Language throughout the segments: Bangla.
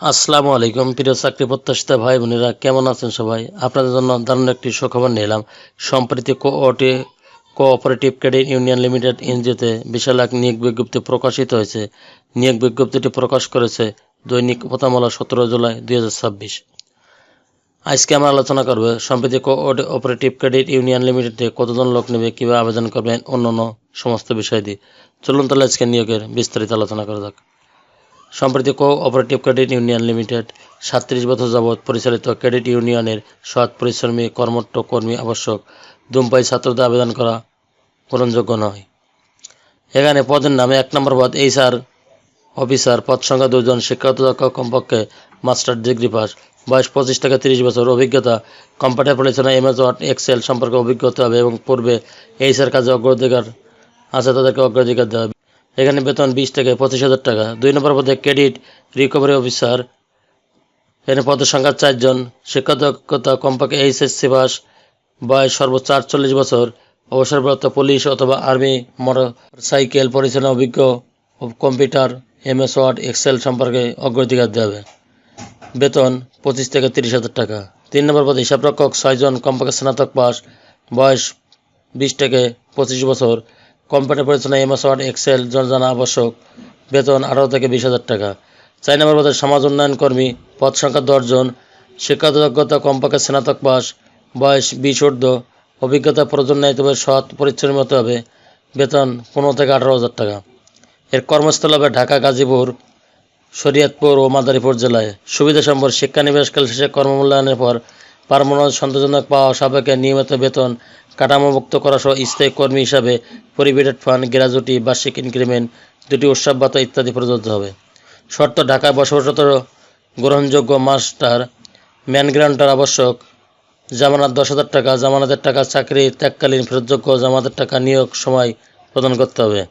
আসসালামু আলাইকুম প্রিয় চাকরি প্রত্যাশিত ভাই বোনেরা, কেমন আছেন সবাই? আপনাদের জন্য দারুণ একটি সুখবর নিলাম। সম্প্রতি কোঅপারেটিভ ক্রেডিট ইউনিয়ন লিমিটেড এনজিওতে বিশাল এক নিয়োগ বিজ্ঞপ্তি প্রকাশিত হয়েছে। নিয়োগ বিজ্ঞপ্তিটি প্রকাশ করেছে দৈনিক প্রথম আলো 17 জুলাই 2026। আজকে আমরা আলোচনা করব সম্প্রতি কোঅপারেটিভ ক্রেডিট ইউনিয়ন লিমিটেডে কতজন লোক নেবে, কীভাবে আবেদন করবেন, অন্যান্য সমস্ত বিষয় দিয়ে। চলুন তাহলে আজকে নিয়োগের বিস্তারিত আলোচনা করা যাক। সম্প্রতি কোঅপারেটিভ ক্রেডিট ইউনিয়ন লিমিটেড 37 বছর যাবৎ পরিচালিত ক্রেডিট ইউনিয়নের সৎ পরিশ্রমী কর্মঠ কর্মী আবশ্যক। ধূমপায়ী ছাত্রদের আবেদন করা গ্রহণযোগ্য নয়। এখানে পদের নামে 1 নম্বর পদ HR অফিসার, পদ সংখ্যা 2 জন, শিক্ষাগত দক্ষতা কমপক্ষে মাস্টার ডিগ্রি পাস, বয়স 25 থেকে 30 বছর, অভিজ্ঞতা কম্পিউটার পরিচালনা MS ওয়ার্ড এক্সেল সম্পর্কে অভিজ্ঞতা হবে এবং পূর্বে HR কাজে অগ্রাধিকার আছে তাদেরকে অগ্রাধিকার দেওয়া হবে। এখানে বেতন 20 থেকে 25,000 টাকা। 2 নম্বর পদে ক্রেডিট রিকভারি অফিসার, এখানে পদের সংখ্যা 4 জন, শিক্ষাগত কমপক্ষে HSC পাস, বয়স সর্বোচ্চ 48 বছর, অবসরপ্রাপ্ত পুলিশ অথবা আর্মি, মোটরসাইকেল পরিচালনা অভিজ্ঞ, কম্পিউটার MS ওয়ার্ড এক্সেল সম্পর্কে অগ্রাধিকার দেওয়া হবে। বেতন 25 থেকে 30,000 টাকা। 3 নম্বর পদে হিসাবরক্ষক 6 জন, কমপক্ষে স্নাতক পাস, বয়স 20 থেকে 25 বছর, কম্পিউটার পরিচালনা MS ওয়ার্ড এক্সেল জানা আবশ্যক। বেতন 18 থেকে 20,000 টাকা। 4 নম্বর পদে সমাজ উন্নয়ন কর্মী, পদ সংখ্যা 10 জন, শিক্ষাগত যোগ্যতা কমপক্ষে স্নাতক পাস, বয়স 20 ঊর্ধ্ব, অভিজ্ঞতা প্রয়োজন নেই তবে সৎ পরিশ্রমী হতে হবে। বেতন 15 থেকে 18,000 টাকা। এর কর্মস্থল হবে ঢাকা, গাজীপুর, শরীয়তপুর ও মাদারীপুর জেলায়। সুবিধা সম্পর্কে শিক্ষানিবাসকাল শেষে কর্মমূল্যায়নের পর পার্মানেন্ট সন্তোষজনক পাওয়া সাপেক্ষে নিয়মিত বেতন কাঠামোভুক্ত করা সহ স্থায়ী কর্মী হিসাবে প্রভিডেন্ট ফান্ড, গ্র্যাজুইটি, বার্ষিক ইনক্রিমেন্ট, 2টি উৎসব ভাতা ইত্যাদি প্রযোজ্য হবে। শর্ত: ঢাকায় বসবাসরত গ্রহণযোগ্য মাস্টার ম্যান গ্রান্টার আবশ্যক। জামানত 10,000 টাকা। জামানতের টাকা চাকরি ত্যাগকালীন ফেরতযোগ্য। জামানতের টাকা নিয়োগ সময় প্রদান করতে হবে।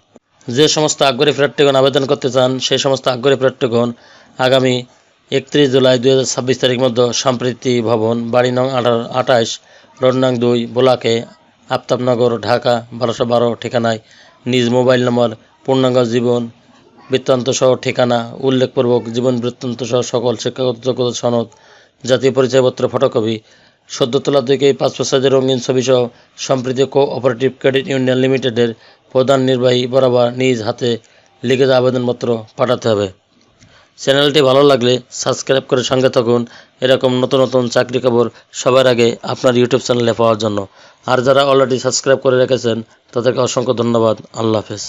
যে সমস্ত আগ্রহী প্রার্থীগণ আবেদন করতে চান সেই সমস্ত আগ্রহী প্রার্থীগণ আগামী 31 জুলাই 2026 তারিখ মধ্যে সম্প্রীতি ভবন, বাড়ি নং 28, রোড নং 2, বোলাকে, আফতাবনগর, ঢাকা 1212 ঠিকানায় নিজ মোবাইল নম্বর, পূর্ণাঙ্গ জীবন বৃত্তান্ত সহ ঠিকানা উল্লেখপূর্বক জীবন বৃত্তান্ত সহ সকল শিক্ষাগত যোগ্যতা সনদ, জাতীয় পরিচয়পত্র ফটোকপি, সদ্য তোলা 2 কেজি পাসপোর্ট সাইজের রঙিন ছবি সহ সম্প্রীতি কোঅপারেটিভ ক্রেডিট ইউনিয়ন লিমিটেডের প্রধান নির্বাহী বরাবর নিজ হাতে লিখিত আবেদনপত্র পাঠাতে হবে। চ্যানেলটি ভালো লাগলে সাবস্ক্রাইব করে সঙ্গে থাকুন এরকম নতুন নতুন চাকরি খবর সবার আগে আপনার ইউটিউব চ্যানেলে পাওয়ার জন্য। আর যারা অলরেডি সাবস্ক্রাইব করে রেখেছেন তাদেরকে অসংখ্য ধন্যবাদ। আল্লাহ হাফেজ।